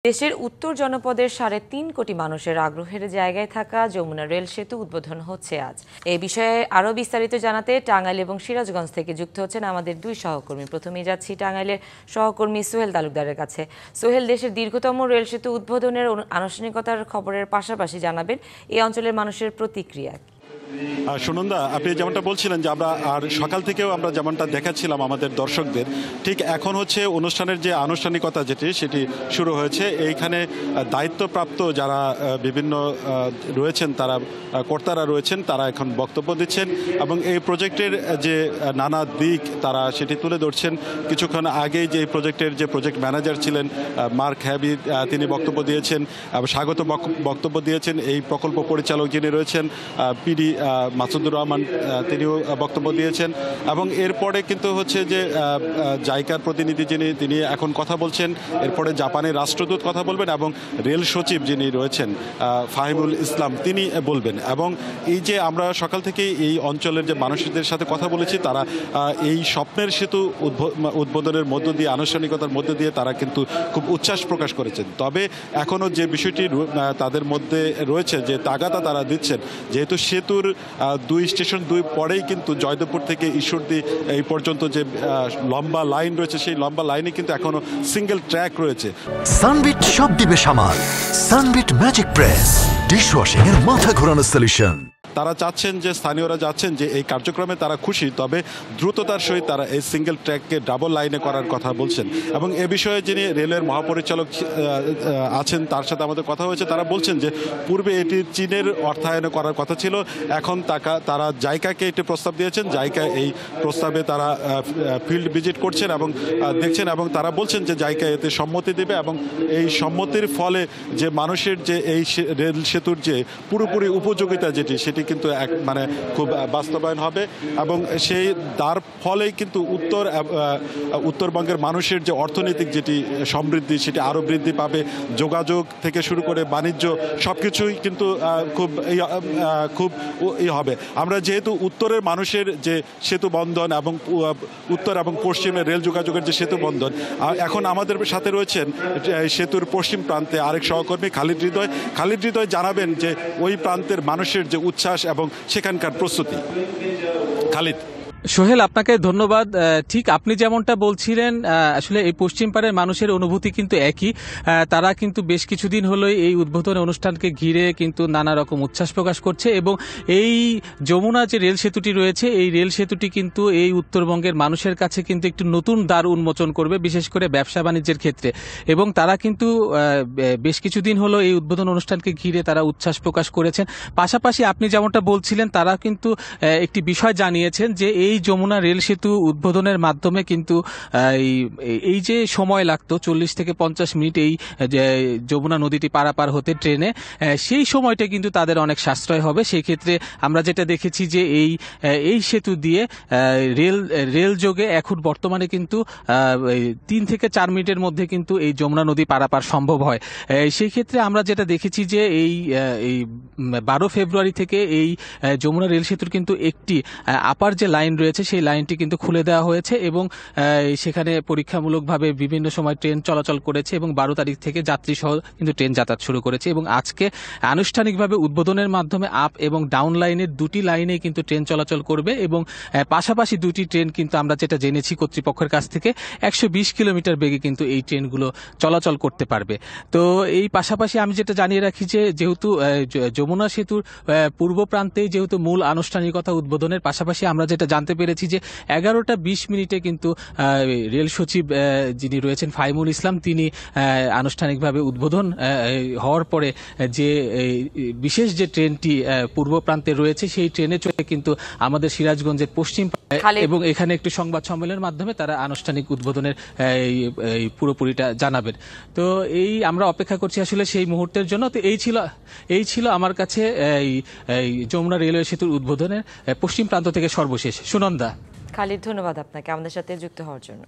দেশের উত্তর জনপদের ৩.৫ কোটি মানুষের আগ্রহের জায়গায় থাকা যমুনা রেল সেতু উদ্বোধন হচ্ছে আজ। এই বিষয়ে আরও বিস্তারিত জানাতে টাঙ্গাইল এবং সিরাজগঞ্জ থেকে যুক্ত হচ্ছেন আমাদের দুই সহকর্মী। প্রথমেই যাচ্ছি টাঙ্গাইলের সহকর্মী সোহেল তালুকদারের কাছে। সোহেল, দেশের দীর্ঘতম রেল সেতু উদ্বোধনের আনুষ্ঠানিকতার খবরের পাশাপাশি জানাবেন এই অঞ্চলের মানুষের প্রতিক্রিয়া। সুনন্দা, আপনি যেমনটা বলছিলেন যে আমরা আর সকাল থেকেও আমরা যেমনটা দেখাচ্ছিলাম আমাদের দর্শকদের, ঠিক এখন হচ্ছে অনুষ্ঠানের যে আনুষ্ঠানিকতা সেটি শুরু হয়েছে। এইখানে দায়িত্বপ্রাপ্ত যারা বিভিন্ন রয়েছেন, তারা কর্তারা রয়েছেন, তারা এখন বক্তব্য দিচ্ছেন এবং এই প্রজেক্টের যে নানা দিক তারা সেটি তুলে ধরছেন। কিছুক্ষণ আগেই যে প্রজেক্টের যে প্রজেক্ট ম্যানেজার ছিলেন মার্ক হ্যাবি, তিনি বক্তব্য দিয়েছেন, স্বাগত বক্তব্য দিয়েছেন। এই প্রকল্প পরিচালক যিনি রয়েছেন পিডি মাসুদুর রহমান, তিনিও বক্তব্য দিয়েছেন এবং এরপরে কিন্তু হচ্ছে যে জাইকার প্রতিনিধি তিনি এখন কথা বলছেন। এরপরে জাপানের রাষ্ট্রদূত কথা বলবেন এবং রেল সচিব যিনি রয়েছেন ফাহিমুল ইসলাম, তিনি বলবেন। এবং এই যে আমরা সকাল থেকে এই অঞ্চলের যে মানুষদের সাথে কথা বলেছি, তারা এই স্বপ্নের সেতু উদ্বোধনের মধ্য দিয়ে, আনুষ্ঠানিকতার মধ্য দিয়ে তারা কিন্তু খুব উচ্ছ্বাস প্রকাশ করেছেন। তবে এখনও যে বিষয়টি তাদের মধ্যে রয়েছে, যে তাগাদা তারা দিচ্ছেন, যেহেতু সেতুর 2 স্টেশন 2 পরেই কিন্তু জয়দেবপুর থেকে ঈশ্বরদী এই পর্যন্ত যে লম্বা লাইন রয়েছে, সেই লম্বা লাইনে কিন্তু এখনো সিঙ্গেল ট্র্যাক রয়েছে। সানবিট সব দিবে সামাল। সানবিট ম্যাজিক প্রেস ডিশওয়াশিং এর মাথা ঘোরানো সলিউশন। তারা চাচ্ছেন, যে স্থানীয়রা যাচ্ছেন যে এই কার্যক্রমে তারা খুশি, তবে দ্রুততার সহিত তারা এই সিঙ্গেল ট্র্যাককে ডাবল লাইনে করার কথা বলছেন। এবং এ বিষয়ে যিনি রেলের মহাপরিচালক আছেন, তার সাথে আমাদের কথা হয়েছে। তারা বলছেন যে পূর্বে এটি চীনের অর্থায়নে করার কথা ছিল, এখন তারা জাইকাকে একটি প্রস্তাব দিয়েছেন। জাইকা এই প্রস্তাবে তারা ফিল্ড ভিজিট করছেন এবং দেখছেন, এবং তারা বলছেন যে জাইকা এতে সম্মতি দেবে এবং এই সম্মতির ফলে যে মানুষের যে এই রেল সেতুর যে পুরোপুরি উপযোগিতা সেটি কিন্তু মানে খুব বাস্তবায়ন হবে এবং সেই তার ফলেই কিন্তু উত্তরবঙ্গের মানুষের যে অর্থনৈতিক যেটি সমৃদ্ধি, সেটি আরও বৃদ্ধি পাবে। যোগাযোগ থেকে শুরু করে বাণিজ্য সবকিছুই কিন্তু খুব হবে। আমরা যেহেতু উত্তরের মানুষের যে সেতু বন্ধন এবং উত্তর এবং পশ্চিমের রেল যোগাযোগের যে সেতু বন্ধন, এখন আমাদের সাথে রয়েছেন সেতুর পশ্চিম প্রান্তে আরেক সহকর্মী খালিদ হৃদয় জানাবেন যে ওই প্রান্তের মানুষের যে উচ্ছ্বাস এবং সেখানকার প্রস্তুতি। খালিদ। সোহেল, আপনাকে ধন্যবাদ। ঠিক আপনি যেমনটা বলছিলেন, আসলে এই পশ্চিম পাড়ের মানুষের অনুভূতি কিন্তু একই। তারা কিন্তু বেশ কিছুদিন হলো এই উদ্বোধন অনুষ্ঠানকে ঘিরে কিন্তু নানা রকম উচ্ছ্বাস প্রকাশ করছে এবং এই যমুনা যে রেল সেতুটি রয়েছে, এই রেল সেতুটি কিন্তু এই উত্তরবঙ্গের মানুষের কাছে কিন্তু একটু নতুন দ্বার উন্মোচন করবে, বিশেষ করে ব্যবসা বাণিজ্যের ক্ষেত্রে। এবং তারা কিন্তু বেশ কিছুদিন হলো এই উদ্বোধন অনুষ্ঠানকে ঘিরে তারা উচ্ছ্বাস প্রকাশ করেছেন। পাশাপাশি আপনি যেমনটা বলছিলেন, তারা কিন্তু একটি বিষয় জানিয়েছেন যে এই যমুনা রেল সেতু উদ্বোধনের মাধ্যমে কিন্তু এই যে সময় লাগতো 40 থেকে 50 মিনিট এই যমুনা নদীটি পারাপার হতে ট্রেনে, সেই সময়টা কিন্তু তাদের অনেক সাশ্রয় হবে। সেই ক্ষেত্রে আমরা যেটা দেখেছি যে এই সেতু দিয়ে রেল যোগে এখন বর্তমানে কিন্তু 3 থেকে 4 মিনিটের মধ্যে কিন্তু এই যমুনা নদী পারাপার সম্ভব হয়। সেই ক্ষেত্রে আমরা যেটা দেখেছি যে এই 12 ফেব্রুয়ারি থেকে এই যমুনা রেল সেতুর কিন্তু একটি আপার যে লাইন রয়েছে, সেই লাইনটি কিন্তু খুলে দেওয়া হয়েছে এবং সেখানে পরীক্ষামূলকভাবে বিভিন্ন সময় ট্রেন চলাচল করেছে এবং 12 তারিখ থেকে যাত্রী সহ কিন্তু ট্রেন যাতায়াত শুরু করেছে এবং আজকে আনুষ্ঠানিকভাবে উদ্বোধনের মাধ্যমে আপ এবং ডাউন লাইনের 2টি লাইনে কিন্তু ট্রেন চলাচল করবে এবং পাশাপাশি 2টি ট্রেন কিন্তু আমরা যেটা জেনেছি কর্তৃপক্ষের কাছ থেকে 120 কিলোমিটার বেগে কিন্তু এই ট্রেনগুলো চলাচল করতে পারবে। তো এই পাশাপাশি আমি যেটা জানিয়ে রাখি যে যেহেতু যমুনা সেতুর পূর্ব প্রান্তে যেহেতু মূল আনুষ্ঠানিকতা উদ্বোধনের পাশাপাশি আমরা যেটা জানতে পেরেছি যে 11টা 20 মিনিটে কিন্তু রেল সচিব যিনি রয়েছেন ফাহিমুল ইসলাম, তিনি আনুষ্ঠানিকভাবে উদ্বোধন হওয়ার পরে যে বিশেষ যে ট্রেনটি পূর্ব প্রান্তে রয়েছে, সেই ট্রেনে চলে কিন্তু আমাদের সিরাজগঞ্জের পশ্চিম এবং এখানে একটি সংবাদ সম্মেলনের মাধ্যমে তারা আনুষ্ঠানিক উদ্বোধনের পুরোপুরিটা জানাবেন। তো আমরা অপেক্ষা করছি আসলে সেই মুহূর্তের জন্য। তো এই ছিল আমার কাছে এই যমুনা রেলওয়ে সেতুর উদ্বোধনের পশ্চিম প্রান্ত থেকে সর্বশেষ। সুনন্দা। খালিদ, ধন্যবাদ আপনাকে আমাদের সাথে যুক্ত হওয়ার জন্য।